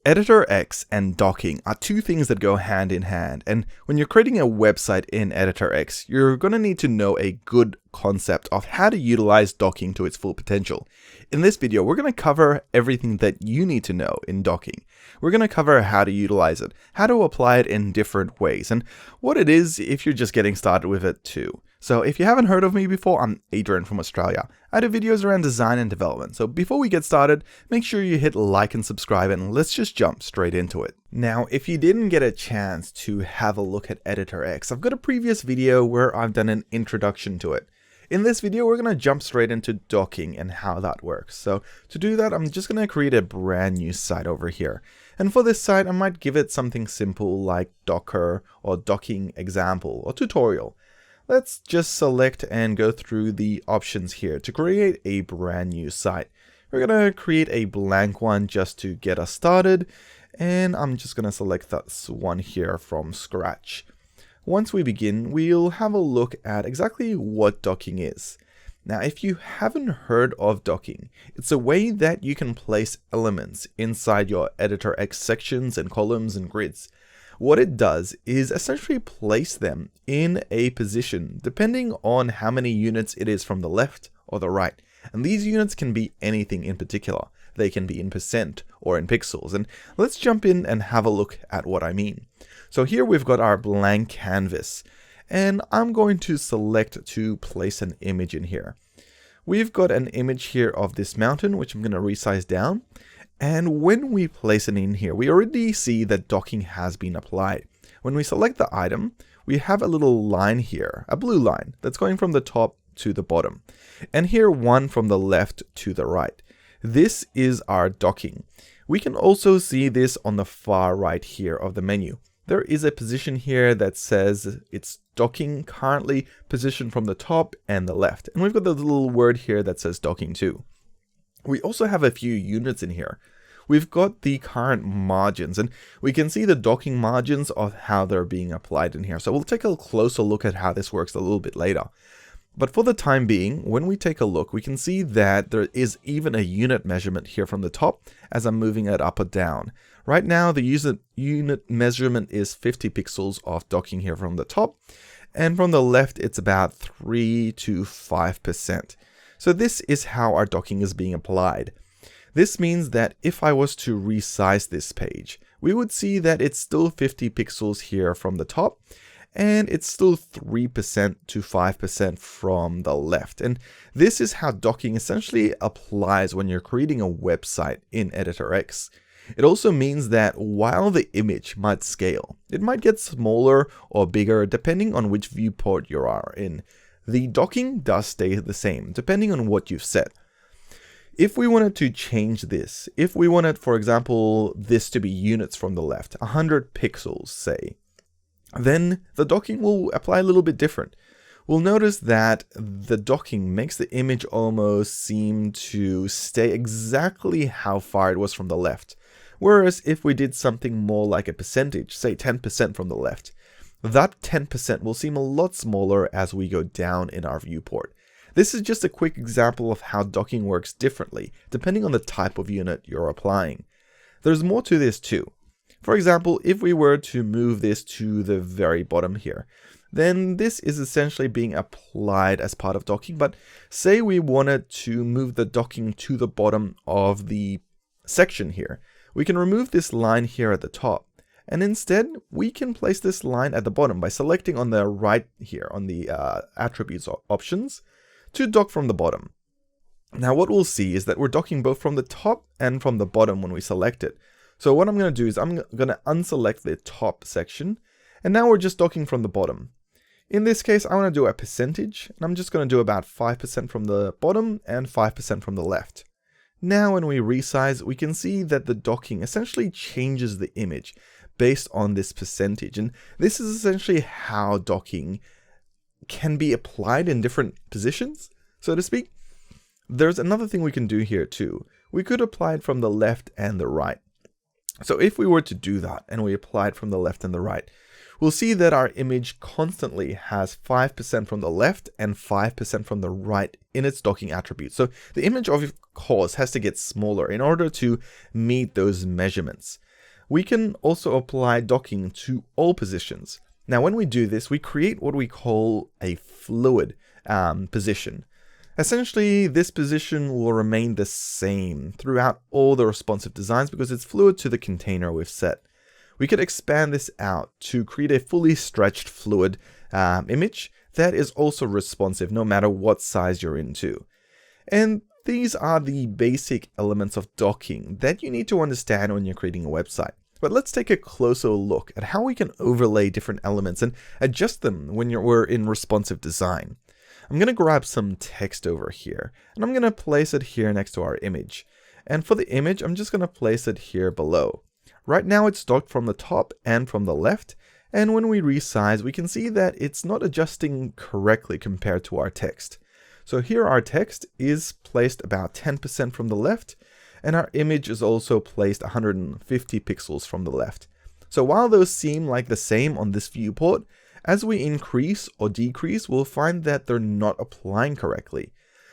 editorx and docking are two things that go hand in hand, and when you're creating a website in editorx, you're going to need to know a good concept of how to utilize docking to its full potential. In this video, we're going to cover everything that you need to know in docking. We're going to cover how to utilize it, how to apply it in different ways, and what it is if you're just getting started with it too. So if you haven't heard of me before, I'm Adrian from Australia. I do videos around design and development, so before we get started, make sure you hit like and subscribe, and let's just jump straight into it. Now, if you didn't get a chance to have a look at editorx, I've got a previous video where I've done an introduction to it. In this video, we're going to jump straight into docking and how that works. So to do that, I'm just going to create a brand new site over here. And for this site, I might give it something simple like Docker or docking example or tutorial. Let's just select and go through the options here to create a brand new site. We're going to create a blank one just to get us started. And I'm just going to select this one here from scratch. Once we begin, we'll have a look at exactly what docking is. Now, if you haven't heard of docking, it's a way that you can place elements inside your editorx sections and columns and grids. What it does is essentially place them in a position depending on how many units it is from the left or the right. And these units can be anything in particular. They can be in percent or in pixels. And let's jump in and have a look at what I mean. So here we've got our blank canvas, and I'm going to select to place an image in here. We've got an image here of this mountain, which I'm going to resize down. And when we place it in here, we already see that docking has been applied. When we select the item, we have a little line here, a blue line that's going from the top to the bottom. And here one from the left to the right. This is our docking. We can also see this on the far right here of the menu. There is a position here that says it's docking, currently positioned from the top and the left. And we've got the little word here that says docking too. We also have a few units in here. We've got the current margins, and we can see the docking margins of how they're being applied in here. So we'll take a closer look at how this works a little bit later. But for the time being, when we take a look, we can see that there is even a unit measurement here from the top as I'm moving it up or down. Right now, the unit measurement is 50 pixels of docking here from the top. And from the left, it's about 3 to 5%. So this is how our docking is being applied. This means that if I was to resize this page, we would see that it's still 50 pixels here from the top. And it's still 3% to 5% from the left. And this is how docking essentially applies when you're creating a website in editorx. It also means that while the image might scale, it might get smaller or bigger depending on which viewport you are in. The docking does stay the same depending on what you've set. If we wanted to change this, if we wanted, for example, this to be units from the left, 100 pixels, say, then the docking will apply a little bit different. We'll notice that the docking makes the image almost seem to stay exactly how far it was from the left. Whereas if we did something more like a percentage, say 10% from the left, that 10% will seem a lot smaller as we go down in our viewport. This is just a quick example of how docking works differently, depending on the type of unit you're applying. There's more to this too. For example, if we were to move this to the very bottom here, then this is essentially being applied as part of docking. But say we wanted to move the docking to the bottom of the section here, we can remove this line here at the top. And instead, we can place this line at the bottom by selecting on the right here on the attributes options to dock from the bottom. Now what we'll see is that we're docking both from the top and from the bottom when we select it. So what I'm going to do is I'm going to unselect the top section, and now we're just docking from the bottom. In this case, I want to do a percentage, and I'm just going to do about 5% from the bottom and 5% from the left. Now when we resize, we can see that the docking essentially changes the image based on this percentage, and this is essentially how docking can be applied in different positions, so to speak. There's another thing we can do here too. We could apply it from the left and the right. So if we were to do that and we apply it from the left and the right, we'll see that our image constantly has 5% from the left and 5% from the right in its docking attributes. So the image, of course, has to get smaller in order to meet those measurements. We can also apply docking to all positions. Now, when we do this, we create what we call a fluid position. Essentially, this position will remain the same throughout all the responsive designs because it's fluid to the container we've set. We could expand this out to create a fully stretched fluid image that is also responsive no matter what size you're into. And these are the basic elements of docking that you need to understand when you're creating a website. But let's take a closer look at how we can overlay different elements and adjust them when we're in responsive design. I'm going to grab some text over here, and I'm going to place it here next to our image. And for the image, I'm just going to place it here below. Right now it's docked from the top and from the left, and when we resize, we can see that it's not adjusting correctly compared to our text. So here our text is placed about 10% from the left, and our image is also placed 150 pixels from the left. So while those seem like the same on this viewport, as we increase or decrease, we'll find that they're not applying correctly.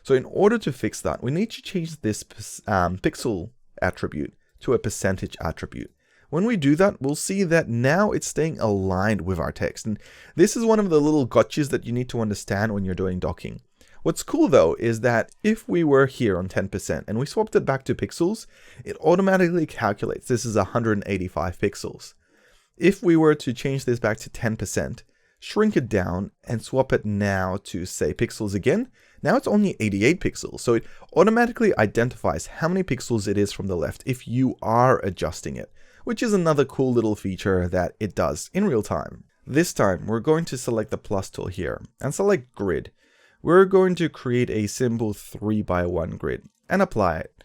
So in order to fix that, we need to change this pixel attribute to a percentage attribute. When we do that, we'll see that now it's staying aligned with our text. And this is one of the little gotchas that you need to understand when you're doing docking. What's cool though is that if we were here on 10% and we swapped it back to pixels, it automatically calculates this is 185 pixels. If we were to change this back to 10%, shrink it down and swap it now to say pixels again, now it's only 88 pixels. So it automatically identifies how many pixels it is from the left if you are adjusting it, which is another cool little feature that it does in real time. This time we're going to select the plus tool here and select grid. We're going to create a simple 3x1 grid and apply it.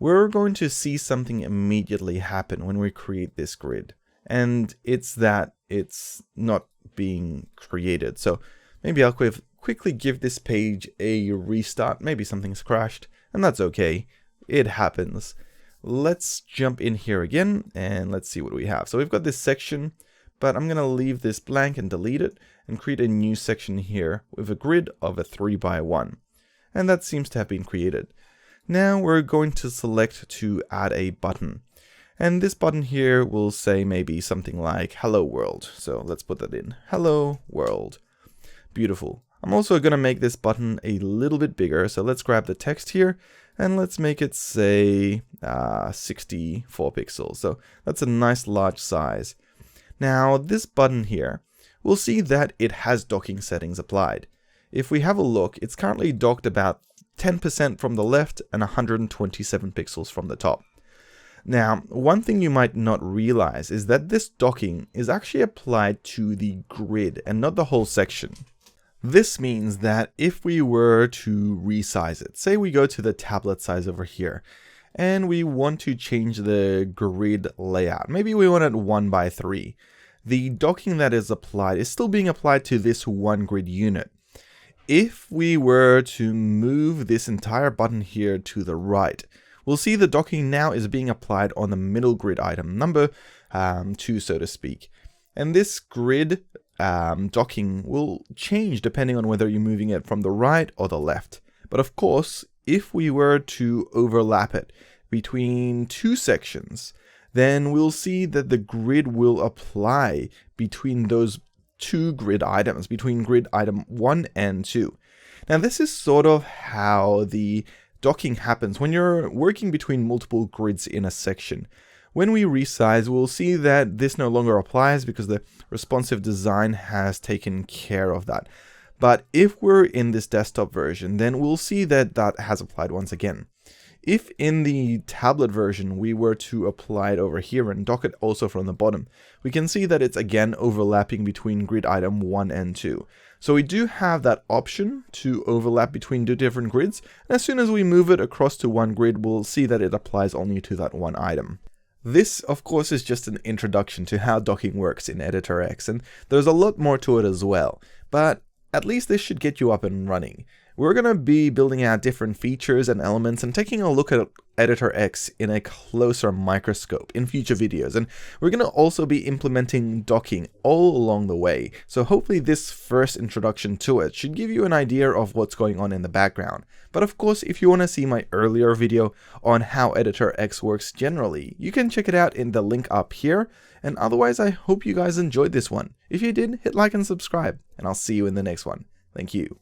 We're going to see something immediately happen when we create this grid, and it's that it's not being created. So maybe I'll quickly give this page a restart. Maybe something's crashed, and that's okay. It happens. Let's jump in here again and let's see what we have. So we've got this section, but I'm going to leave this blank and delete it and create a new section here with a grid of a 3x1. And that seems to have been created. Now we're going to select to add a button. And this button here will say maybe something like hello world. So let's put that in. Hello world. Beautiful. I'm also going to make this button a little bit bigger. So let's grab the text here and let's make it say 64 pixels. So that's a nice large size. Now this button here, we'll see that it has docking settings applied. If we have a look, it's currently docked about 10% from the left and 127 pixels from the top. Now, one thing you might not realize is that this docking is actually applied to the grid and not the whole section. This means that if we were to resize it, say we go to the tablet size over here, and we want to change the grid layout. Maybe we want it 1x3. The docking that is applied is still being applied to this one grid unit. If we were to move this entire button here to the right, we'll see the docking now is being applied on the middle grid item, number 2, so to speak. And this grid docking will change depending on whether you're moving it from the right or the left. But of course, if we were to overlap it between two sections, then we'll see that the grid will apply between those two grid items, between grid item 1 and 2. Now this is sort of how the docking happens when you're working between multiple grids in a section. When we resize, we'll see that this no longer applies because the responsive design has taken care of that. But if we're in this desktop version, then we'll see that that has applied once again. If in the tablet version we were to apply it over here and dock it also from the bottom, we can see that it's again overlapping between grid item 1 and 2. So we do have that option to overlap between two different grids, and as soon as we move it across to one grid, we'll see that it applies only to that one item. This, of course, is just an introduction to how docking works in editorx, and there's a lot more to it as well, but at least this should get you up and running. we're going to be building out different features and elements and taking a look at editorx in a closer microscope in future videos. And we're going to also be implementing docking all along the way. So hopefully this first introduction to it should give you an idea of what's going on in the background. But of course, if you want to see my earlier video on how editorx works generally, you can check it out in the link up here. And otherwise, I hope you guys enjoyed this one. If you did, hit like and subscribe, and I'll see you in the next one. Thank you.